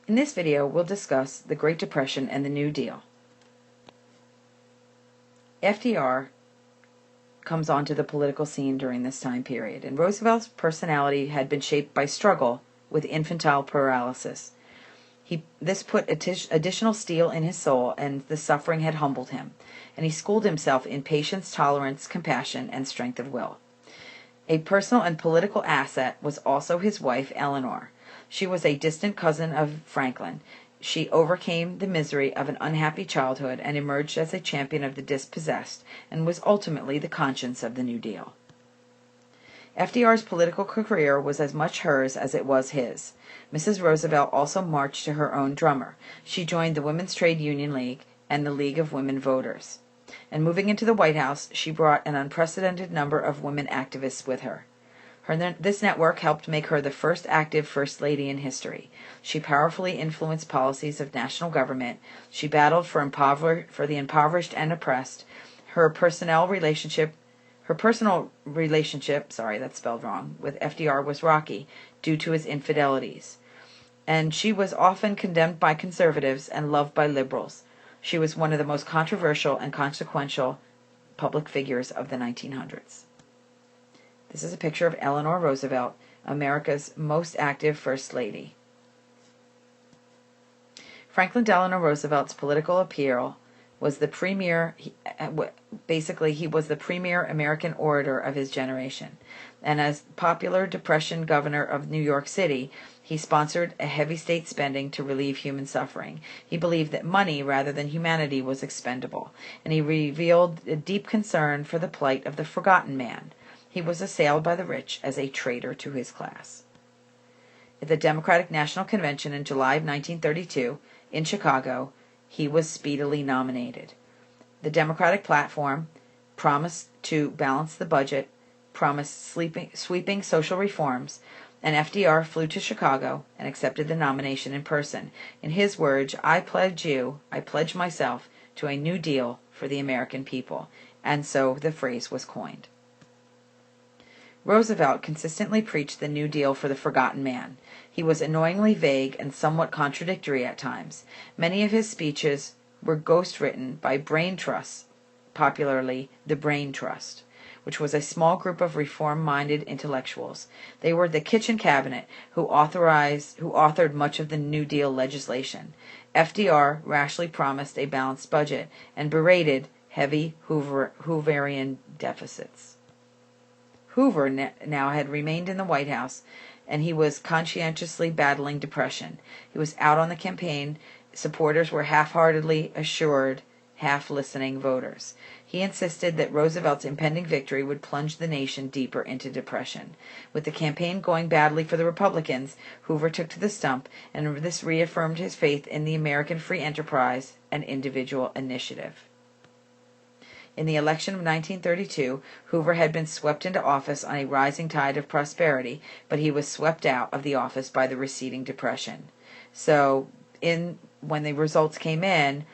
In this video, we'll discuss the Great Depression and the New Deal. FDR comes onto the political scene during this time period, and Roosevelt's personality had been shaped by struggle with infantile paralysis. This put additional steel in his soul, and the suffering had humbled him, and he schooled himself in patience, tolerance, compassion, and strength of will. A personal and political asset was also his wife, Eleanor. She was a distant cousin of Franklin. She overcame the misery of an unhappy childhood and emerged as a champion of the dispossessed, and was ultimately the conscience of the New Deal. FDR's political career was as much hers as it was his. Mrs. Roosevelt also marched to her own drummer. She joined the Women's Trade Union League and the League of Women Voters. And moving into the White House, she brought an unprecedented number of women activists with her. This network helped make her the first active First Lady in history. She powerfully influenced policies of national government. She battled for the impoverished and oppressed. Her personal relationship, with FDR was rocky due to his infidelities. And she was often condemned by conservatives and loved by liberals. She was one of the most controversial and consequential public figures of the 1900s. This is a picture of Eleanor Roosevelt, America's most active First Lady. Franklin Delano Roosevelt's political appeal was the premier, he was the premier American orator of his generation. And as popular Depression governor of New York City, he sponsored a heavy state spending to relieve human suffering. He believed that money rather than humanity was expendable, and he revealed a deep concern for the plight of the forgotten man. He was assailed by the rich as a traitor to his class. At the Democratic National Convention in July of 1932 in Chicago, he was speedily nominated. The Democratic platform promised to balance the budget, promised sweeping social reforms, and FDR flew to Chicago and accepted the nomination in person. In his words, I pledge myself to a new deal for the American people. And so the phrase was coined. Roosevelt consistently preached the New Deal for the forgotten man. He was annoyingly vague and somewhat contradictory at times. Many of his speeches were ghost-written by brain trusts, popularly the Brain Trust, which was a small group of reform-minded intellectuals. They were the kitchen cabinet who authored much of the New Deal legislation. FDR rashly promised a balanced budget and berated heavy Hooverian deficits. Hoover now had remained in the White House, and he was conscientiously battling depression. He was out on the campaign. Supporters were half-heartedly assured, half-listening voters. He insisted that Roosevelt's impending victory would plunge the nation deeper into depression. With the campaign going badly for the Republicans, Hoover took to the stump, and this reaffirmed his faith in the American free enterprise and individual initiative. In the election of 1932, Hoover had been swept into office on a rising tide of prosperity, but he was swept out of the office by the receding depression. So, when the results came in,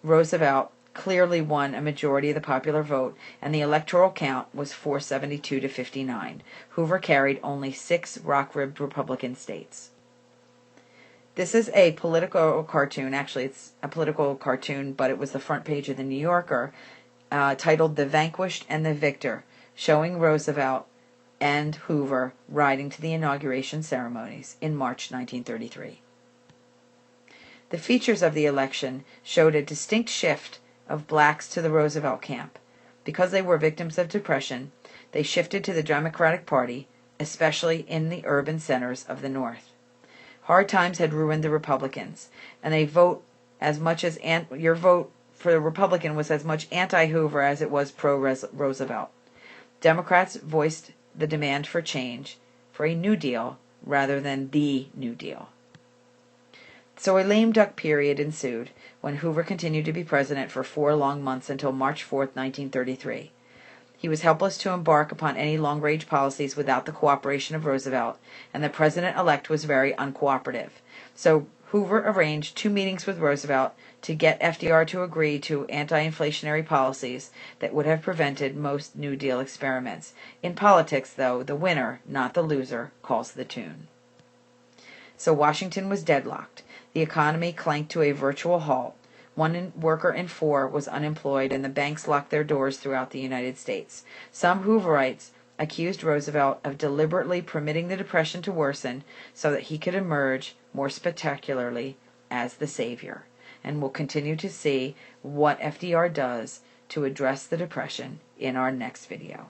Roosevelt clearly won a majority of the popular vote, and the electoral count was 472 to 59. Hoover carried only 6 rock-ribbed Republican states. This is a political cartoon. Actually, it's a political cartoon, but it was the front page of the New Yorker, titled The Vanquished and the Victor, showing Roosevelt and Hoover riding to the inauguration ceremonies in March 1933. The features of the election showed a distinct shift of blacks to the Roosevelt camp. Because they were victims of depression, they shifted to the Democratic Party, especially in the urban centers of the North. Hard times had ruined the Republicans, and your vote for the Republican was as much anti-Hoover as it was pro-Roosevelt. Democrats voiced the demand for change, for a New Deal, rather than the New Deal. So a lame duck period ensued, when Hoover continued to be president for 4 long months until March 4, 1933. He was helpless to embark upon any long-range policies without the cooperation of Roosevelt, and the president-elect was very uncooperative. So Hoover arranged 2 meetings with Roosevelt to get FDR to agree to anti-inflationary policies that would have prevented most New Deal experiments. In politics, though, the winner, not the loser, calls the tune. So Washington was deadlocked. The economy clanked to a virtual halt. One worker in 4 was unemployed, and the banks locked their doors throughout the United States. Some Hooverites accused Roosevelt of deliberately permitting the Depression to worsen so that he could emerge more spectacularly as the savior. And we'll continue to see what FDR does to address the Depression in our next video.